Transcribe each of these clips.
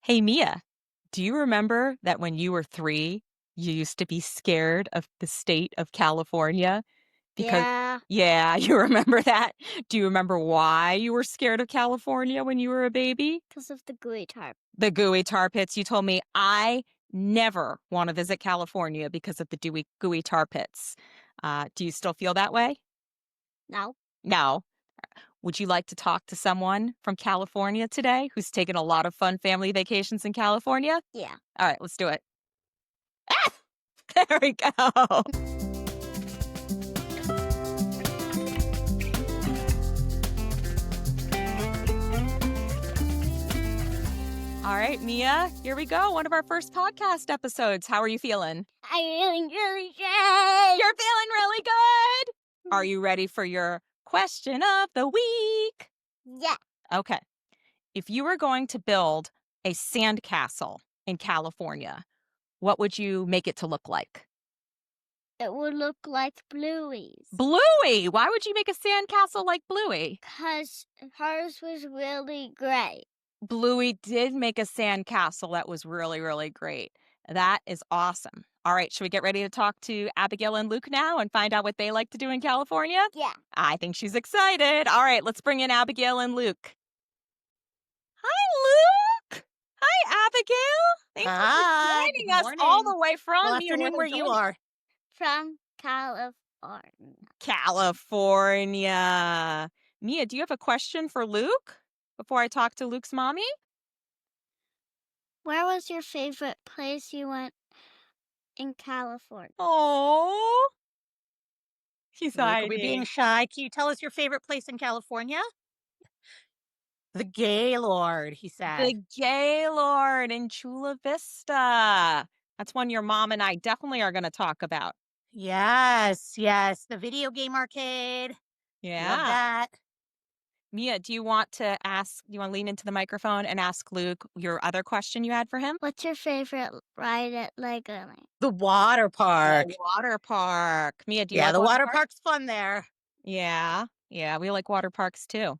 Hey, Mia, do you remember that when you were 3, you used to be scared of the state of California? Because Yeah, yeah, you remember that? Do you remember why you were scared of California when you were a baby? because of the gooey tarp. The gooey tar pits. You told me, "I never wanna visit California because of the gooey tar pits." Do you still feel that way? No. No. Would you like to talk to someone from California today who's taken a lot of fun family vacations in California? Yeah. Alright, let's do it. There we go. All right, Mia, here we go. One of our first podcast episodes. How are you feeling? I really good. You're feeling really good. Are you ready for your question of the week? Yeah. Okay. If you were going to build a sandcastle in California, what would you make it to look like? It would look like Bluey's. Bluey. Why would you make a sandcastle like Bluey? Because hers was really great. Bluey did make a sandcastle that was really, really great. That is awesome. All right, should we get ready to talk to Abigail and Luke now and find out what they like to do in California? Yeah. I think she's excited. All right, let's bring in Abigail and Luke. Hi, Luke. Hi, Abigail. Thank you for Hi, good joining us all morning. the way Well, from here. afternoon where you are. From California. California. Mia, do you have a question for Luke before I talk to Luke's mommy? Where was your favorite place you went in California? Oh, he's Luke, are we being hiding. shy? Can you tell us your favorite place in California? The Gaylord, he said. The Gaylord in Chula Vista. That's one your mom and I definitely are going to talk about. Yes, yes, the video game arcade. Love Yeah. that. Mia, do you want to lean into the microphone and ask Luke your other question you had for him? What's your favorite ride at Legoland? The water park. The water park. Mia, do you Yeah, like the water water parks? park's fun there. Yeah. Yeah, we like water parks too.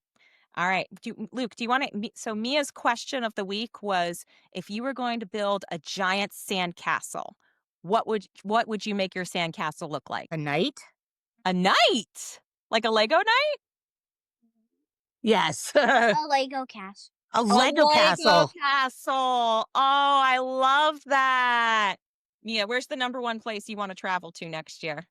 All right. Luke, do you want to? So, Mia's question of the week was if you were going to build a giant sandcastle, what would you make your sandcastle look like? A night? A knight? Like a Lego knight? Yes. A Lego castle. A A Lego Lego castle. castle. Oh, I love that. Mia, where's the number one place you want to travel to next year?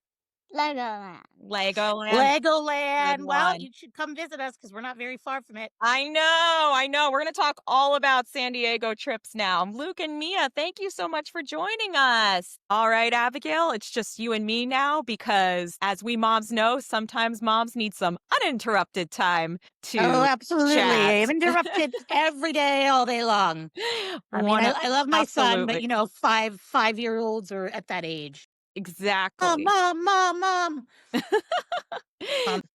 Legoland. Legoland. Good Legoland. Well, one. you should come visit us because we're not very far from it. I know, I know. We're going to talk all about San Diego trips now. Luke and Mia, thank you so much for joining us. All right, Abigail, it's just you and me now because, as we moms know, sometimes moms need some uninterrupted time Oh, to absolutely. chat. I'm interrupted every day, all day long. I mean, One, I love my son, but absolutely, you know, five-year-olds are at that age. Mom, exactly. mom, mom, mom.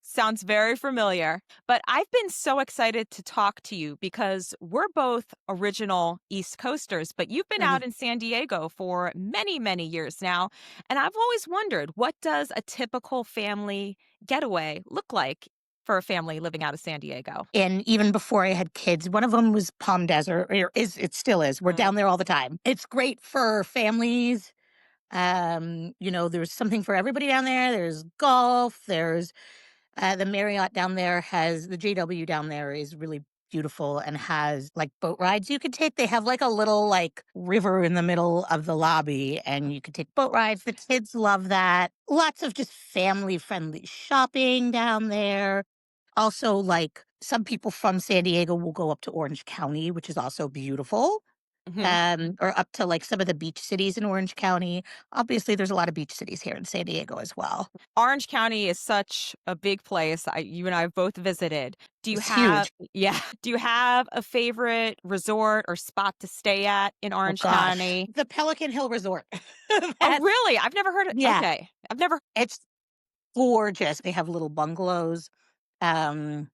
Sounds very familiar. But I've been so excited to talk to you because we're both original East Coasters, but you've been Mhm. out in San Diego for many, many years now. And I've always wondered, what does a typical family getaway look like for a family living out of San Diego? And even before I had kids, one of them was Palm Desert, or it still is. We're Mm. down there all the time. It's great for families. You know, there's something for everybody down there. There's golf. There's the Marriott down there has the JW down there is really beautiful and has like boat rides you could take. They have like a little like river in the middle of the lobby and you could take boat rides. The kids love that. Lots of just family friendly shopping down there. Also, like some people from San Diego will go up to Orange County, which is also beautiful. Mhm. Or up to like some of the beach cities in Orange County. Obviously, there's a lot of beach cities here in San Diego as well. Orange County is such a big place. You and I have both visited. Do you It's have, huge. yeah, do you have a favorite resort or spot to stay at in Oh Orange gosh, County? the Pelican Hill Resort. Oh, That's really? I've never heard it. yeah, Okay. I've never. it's gorgeous. They have little bungalows. Um,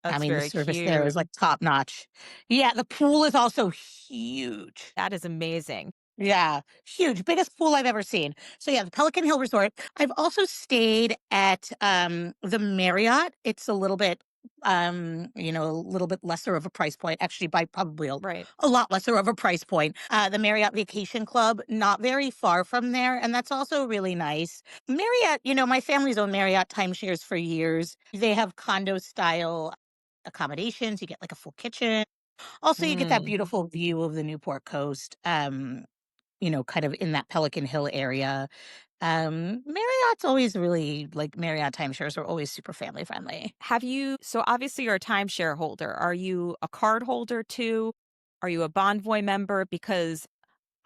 I That's mean, the very service there cute. is like top notch. Yeah, the pool is also huge. That is amazing. Yeah, huge, biggest pool I've ever seen. So yeah, the Pelican Hill Resort. I've also stayed at the Marriott. It's a little bit a little bit lesser of a price point, actually by probably Right. a lot lesser of a price point. The Marriott Vacation Club, not very far from there, and that's also really nice. Marriott, my family's owned Marriott timeshares for years. They have condo style accommodations. You get like a full kitchen. Also, you get that Mm. beautiful view of the Newport Coast. Kind of in that Pelican Hill area. Marriott's always really like Marriott timeshares are always super family friendly. So obviously you're a timeshare holder. Are you a card holder too? Are you a Bonvoy member? Because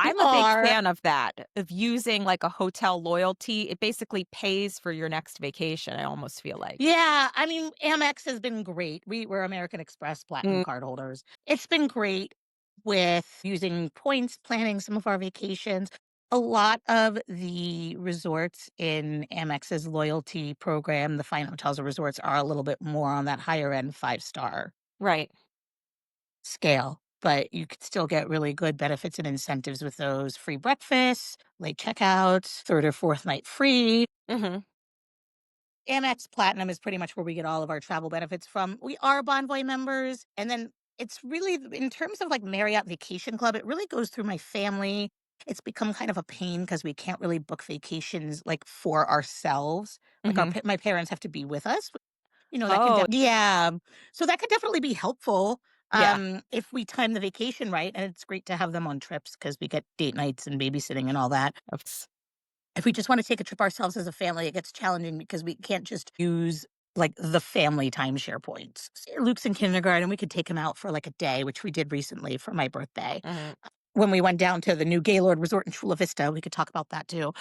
We I'm a big are. fan of that, of using like a hotel loyalty. It basically pays for your next vacation, I almost feel like. Yeah, I mean, Amex has been great. We're American Express Platinum Mm, card holders. It's been great with using points, planning some of our vacations. A lot of the resorts in Amex's loyalty program, the fine hotels and resorts, are a little bit more on that higher end 5-star right. scale, but you could still get really good benefits and incentives with those free breakfasts, late checkouts, third or fourth night free. Hmm. Amex Platinum is pretty much where we get all of our travel benefits from. We are Bonvoy members. And then it's really, in terms of like Marriott Vacation Club, it really goes through my family. It's become kind of a pain because we can't really book vacations like for ourselves. Like Hmm. my parents have to be with us. That can, Oh, yeah. So that could definitely be helpful yeah. if we time the vacation right. And it's great to have them on trips because we get date nights and babysitting and all that. Oops. If we just wanna take a trip ourselves as a family, it gets challenging because we can't just use, like, the family timeshare points. Luke's in kindergarten, we could take him out for, like, a day, which we did recently for my birthday. Hmm. When we went down to the new Gaylord Resort in Chula Vista, we could talk about that too,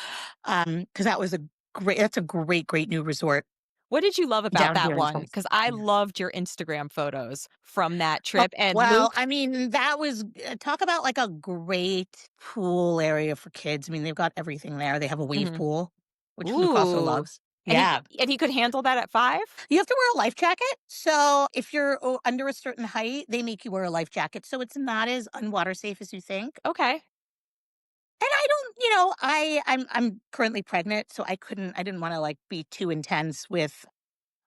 because that's a great, great new resort What did you love about down that here in one? Chula Because I Vista. loved your Instagram photos from that Oh, trip. And well, Luke, I mean, that was talk about, like, a great pool area for kids. I mean, they've got everything there. They have a wave mhm. pool, which Luke also Ooh, loves. Yeah. and he could handle that at 5? You have to wear a life jacket. So if you're under a certain height, they make you wear a life jacket. So it's not as unwater safe as you think. Okay, And I don't, I'm currently pregnant, so I didn't want to like be too intense with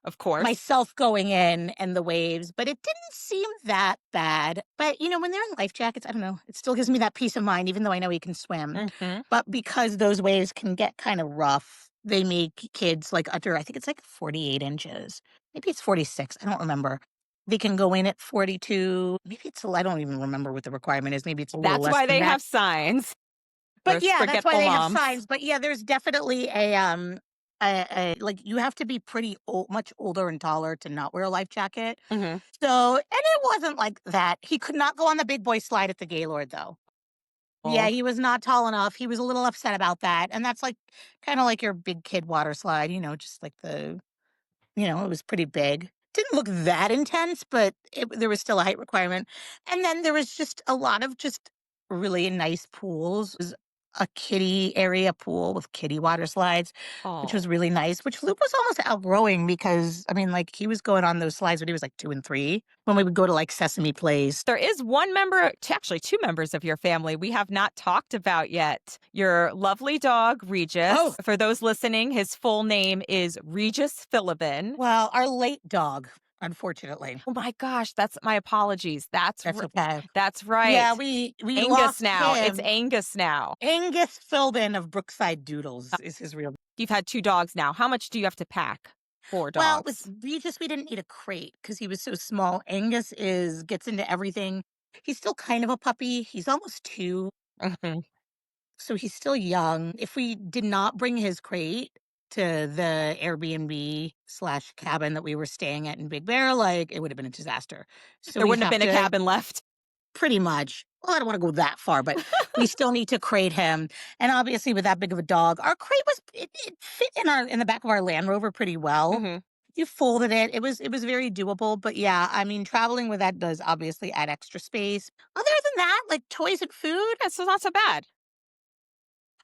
of course. myself going in and the waves, but it didn't seem that bad. But when they're in life jackets, I don't know, it still gives me that peace of mind, even though I know he can swim. Mhm. But because those waves can get kind of rough, they make kids like under, I think it's like 48 inches. Maybe it's 46. I don't remember. They can go in at 42. Maybe I don't even remember what the requirement is. Maybe it's a little That's less why than they that. have signs. But There's yeah, that's why forgetful they have moms. signs. But yeah, there's definitely like you have to be pretty much older and taller to not wear a life jacket. Mhm. So, and it wasn't like that. He could not go on the big boy slide at the Gaylord though. Yeah, Oh, he was not tall enough. He was a little upset about that. And that's like kind of like your big kid water slide, just like it was pretty big. Didn't look that intense, but there was still a height requirement. And then there was just a lot of just really nice pools. It was a kiddie area pool with kiddie water slides, which was oh. really nice, which Luke was almost outgrowing because, I mean, like he was going on those slides when he was like 2 and 3 when we would go to like Sesame Place. There is one member, actually 2 members of your family we have not talked about yet. Your lovely dog, Oh, Regis. For those listening, his full name is Regis Philibin. well, our late dog, unfortunately. Oh my gosh, that's my apologies. That's okay. That's Yeah, right. we Angus lost now. It's him. Angus now. Angus Philbin of Brookside Doodles is his real. You've had 2 dogs now. How much do you have to pack for Well, with dogs? Regis, we didn't need a crate because he was so small. Angus gets into everything. He's still kind of a puppy. He's almost 2, Mhm. so he's still young. If we did not bring his crate to the Airbnb slash cabin that we were staying at in Big Bear, like it would have been a disaster. So There we wouldn't have have been a to cabin left. pretty much. Well, I don't want to go that far, but we still need to crate him. And obviously, with that big of a dog, our crate it fit in the back of our Land Rover pretty well. Mhm. You folded it. It was very doable. But yeah, I mean, traveling with that does obviously add extra space. Other than that, like toys and food, Yeah, so not so bad.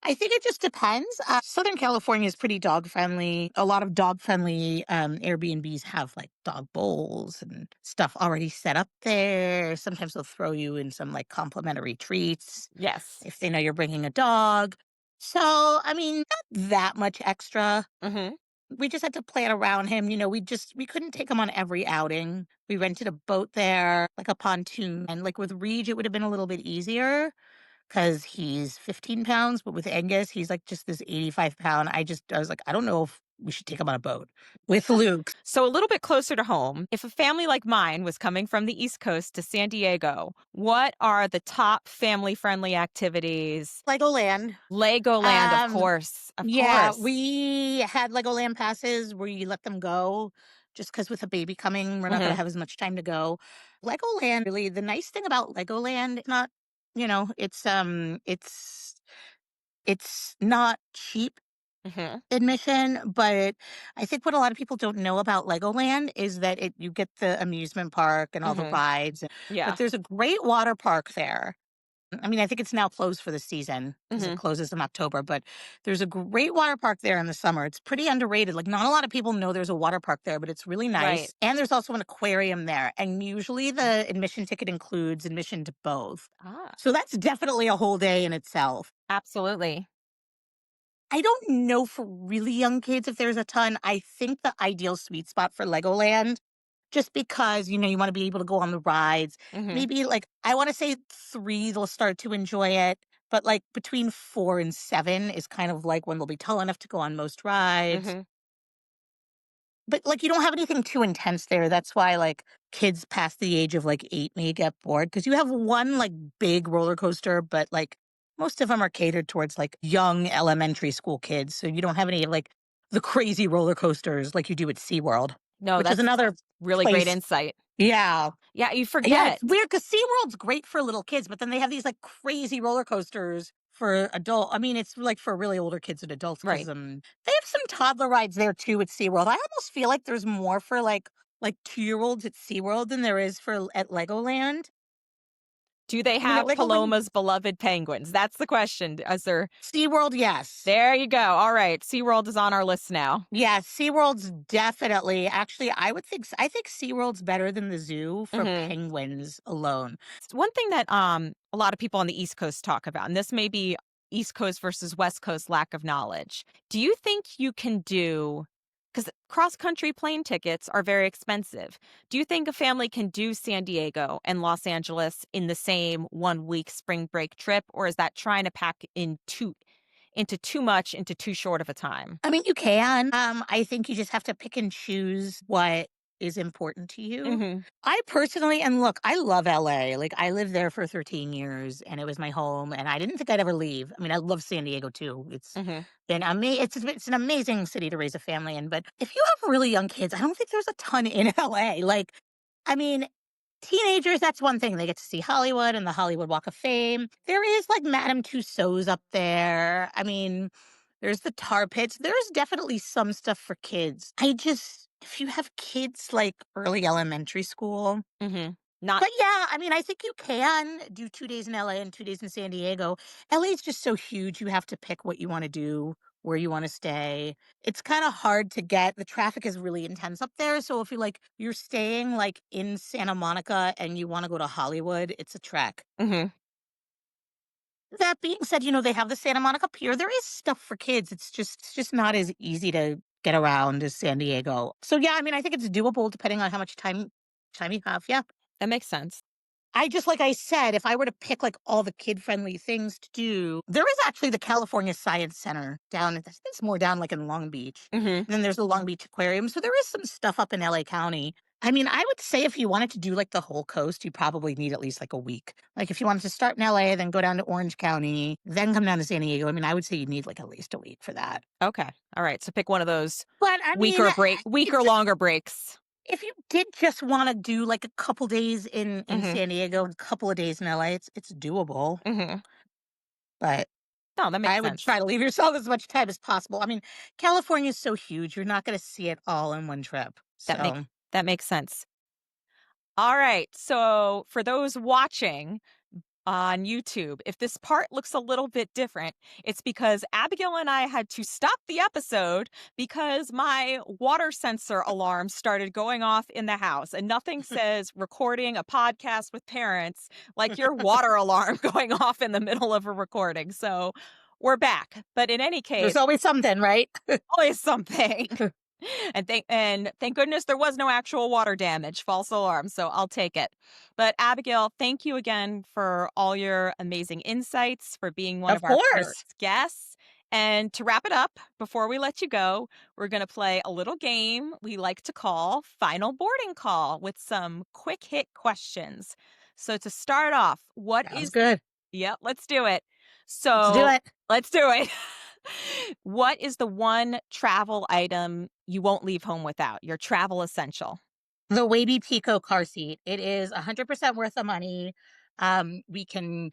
I think it just depends. Southern California is pretty dog friendly. A lot of dog friendly Airbnbs have like dog bowls and stuff already set up there. Sometimes they'll throw you in some like complimentary treats Yes. if they know you're bringing a dog. So, I mean, not that much extra, Mhm. We just had to plan around him. We couldn't take him on every outing. We rented a boat there, like a pontoon. And like with Reed, it would have been a little bit easier because he's 15 pounds, but with Angus, he's like just this 85-pound. I was like, I don't know if we should take him on a boat. With Luke, So, a little bit closer to home, if a family like mine was coming from the East Coast to San Diego, what are the top family friendly activities? Legoland. Legoland, of Um, course. Of yeah, course. we had Legoland passes where you let them go just because with a baby coming, we're not going to Hmm. have as much time to go. Legoland, really, the nice thing about Legoland, not, it's not cheap Hmm. admission, but I think what a lot of people don't know about Legoland is that you get the amusement park and all the Hmm. rides, but Yeah. there's a great water park there. I mean, I think it's now closed for the season because it Hmm. closes in October, but there's a great water park there in the summer. It's pretty underrated. Like, not a lot of people know there's a water park there, but it's really Right. nice. And there's also an aquarium there. And usually the admission ticket includes admission to both. Ah, So that's definitely a whole day in itself. absolutely. I don't know for really young kids if there's a ton. I think the ideal sweet spot for Legoland, just because, you want to be able to go on the rides. Hmm. Maybe like, I want to say 3, they'll start to enjoy it. But like between 4 and 7 is kind of like when they'll be tall enough to go on most rides. Hmm. But like, you don't have anything too intense there. That's why like kids past the age of like 8 may get bored because you have one like big roller coaster, but like most of them are catered towards like young elementary school kids. So you don't have any like the crazy roller coasters like you do at SeaWorld, No, which is that's another really great place. insight. Yeah. Yeah, you Yeah, forget. it's weird because SeaWorld's great for little kids, but then they have these like crazy roller coasters for adult. I mean, it's like for really older kids and adults because Right. they have some toddler rides there too at SeaWorld. I almost feel like there's more for like 2-year-olds at SeaWorld than there is for at Legoland. Do they I mean, at have Legoland, Paloma's beloved penguins? That's the question. Is there? SeaWorld, yes. There you go. All right. SeaWorld is on our list now. Yeah, SeaWorld's definitely actually I think SeaWorld's better than the zoo for Hmm. penguins alone. One thing that a lot of people on the East Coast talk about, and this may be East Coast versus West Coast lack of knowledge. Do you think you can do, because cross country plane tickets are very expensive. Do you think a family can do San Diego and Los Angeles in the same 1 week spring break trip, or is that trying to pack into too much into too short of a time? I mean, you can. I think you just have to pick and choose what is important to you. Hmm. I personally, and look, I love LA. Like, I lived there for 13 years and it was my home and I didn't think I'd ever leave. I mean, I love San Diego too. Hmm. It's an amazing city to raise a family in. But if you have really young kids, I don't think there's a ton in LA. Like, I mean, teenagers, that's one thing. They get to see Hollywood and the Hollywood Walk of Fame. There is like Madame Tussauds up there. I mean, there's the tar pits. There's definitely some stuff for kids. If you have kids like early elementary school, Hmm. Not. but yeah, I mean, I think you can do 2 days in LA and 2 days in San Diego. LA is just so huge. You have to pick what you want to do, where you want to stay. It's kind of hard to get. The traffic is really intense up there. So if you're staying like in Santa Monica and you want to go to Hollywood, it's a trek. Hmm. That being said, they have the Santa Monica Pier. There is stuff for kids. It's just not as easy to get around as San Diego. So yeah, I mean, I think it's doable depending on how much time you have. Yeah. That makes sense. Like I said, if I were to pick like all the kid friendly things to do, there is actually the California Science Center down. It's more down like in Long Beach. Hmm. And then there's the Long Beach Aquarium. So there is some stuff up in LA County. I mean, I would say if you wanted to do like the whole coast, you probably need at least like a week. Like if you wanted to start in LA, then go down to Orange County, then come down to San Diego. I mean, I would say you need like at least a week for that. Okay. All right. So pick one of those But I mean, weaker, it's longer breaks. if you did just want to do like a couple days in Hmm. San Diego and a couple of days in LA, it's doable. Hmm. But No, that makes I would sense. try to leave yourself as much time as possible. I mean, California is so huge, you're not going to see it all in one trip. That make So, that makes sense. All right. So for those watching on YouTube, if this part looks a little bit different, it's because Abigail and I had to stop the episode because my water sensor alarm started going off in the house. And nothing says recording a podcast with parents like your water alarm going off in the middle of a recording. So we're back. But in any there's case, always something, right? always something. And thank goodness there was no actual water damage, false alarm, so I'll take it. But Abigail, thank you again for all your amazing insights, for being one Of of our first course. guests. And to wrap it up, before we let you go, we're going to play a little game we like to call Final Boarding Call with some quick hit questions. So to start off, what Sounds is good. Yep, let's do it. Let's do So it. let's do it. What is the one travel item you won't leave home without? Your travel essential. The Wavy Pico car seat. It is 100% worth the money. We can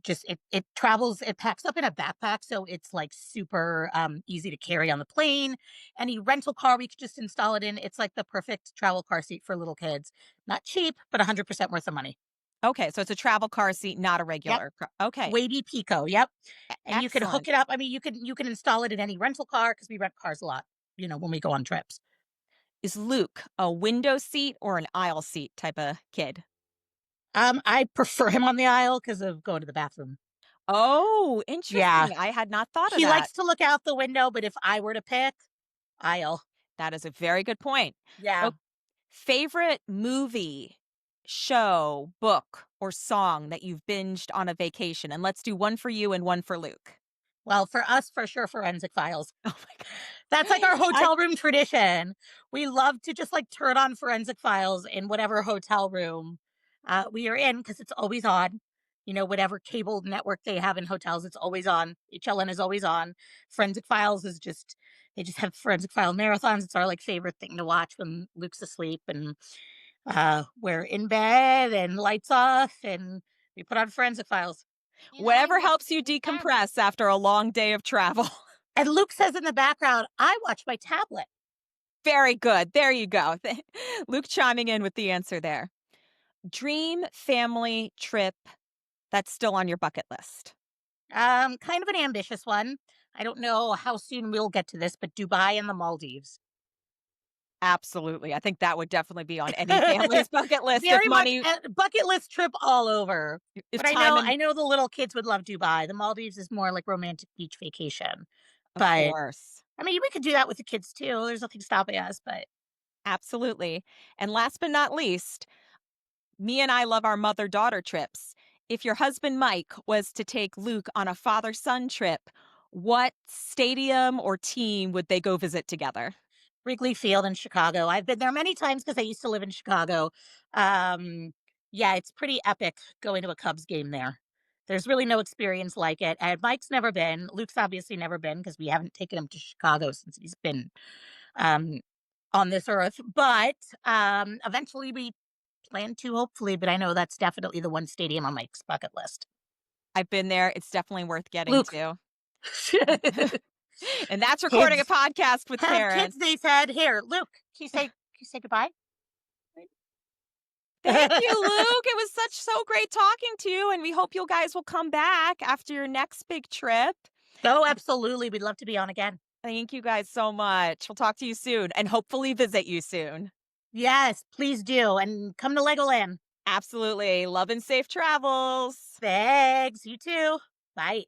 just it travels, it packs up in a backpack, so it's like super easy to carry on the plane. Any rental car we could just install it in. It's like the perfect travel car seat for little kids. Not cheap, but 100% worth the money. Okay, so it's a travel car seat, not a Yep. regular car. Okay, Wavy Pico. Yep. And you could hook excellent. it up. I mean, you can install it in any rental car because we rent cars a lot, when we go on trips. Is Luke a window seat or an aisle seat type of kid? I prefer him on the aisle because of going to the bathroom. Oh, Yeah. interesting. I had not thought of He that. likes to look out the window, but if I were to pick, aisle. That is a very good point. Yeah. Oh, favorite movie, show, book, or song that you've binged on a vacation? And let's do one for you and one for Luke. Well, for us, for sure, Forensic Files. Oh my That's like our god. hotel room tradition. We love to just like turn on Forensic Files in whatever hotel room we are in because it's always on. Whatever cable network they have in hotels, it's always on. HLN is always on. Forensic Files is just, they just have Forensic File marathons. It's our like favorite thing to watch when Luke's asleep and we're in bed and lights off and we put on Forensic Files. I Whatever watch helps you my tablet. decompress after a long day of travel. And Luke says in the background, I watch my tablet. Very good. There you go. Luke chiming in with the answer there. Dream family trip that's still on your bucket list. Kind of an ambitious one. I don't know how soon we'll get to this, but Dubai and the Maldives. Absolutely. I think that would definitely be on any family's bucket list if Very much money, a bucket list trip all over. if But I time know and I know the little kids would love Dubai. The Maldives is more like romantic beach vacation. of But course. I mean, we could do that with the kids too. There's nothing stopping us, but Absolutely. And last but not least, me and I love our mother-daughter trips. If your husband Mike was to take Luke on a father-son trip, what stadium or team would they go visit together? Wrigley Field in Chicago. I've been there many times because I used to live in Chicago. Um, yeah, it's pretty epic going to a Cubs game there. There's really no experience like it. And Mike's never been. Luke's obviously never been because we haven't taken him to Chicago since he's been um, on this earth. But eventually we plan to, hopefully. But I know that's definitely the one stadium on Mike's bucket list. I've been there. It's definitely worth getting Luke, to. And that's recording a kids podcast with have kids. parents. They said, "Here, Luke, can you say goodbye?" Thank you, Luke. It was so great talking to you, and we hope you guys will come back after your next big trip. Oh, absolutely. We'd love to be on again. Thank you guys so much. We'll talk to you soon and hopefully visit you soon. Yes, please do. And come to Legoland. Absolutely. Love and safe travels. Thanks. You too. Bye.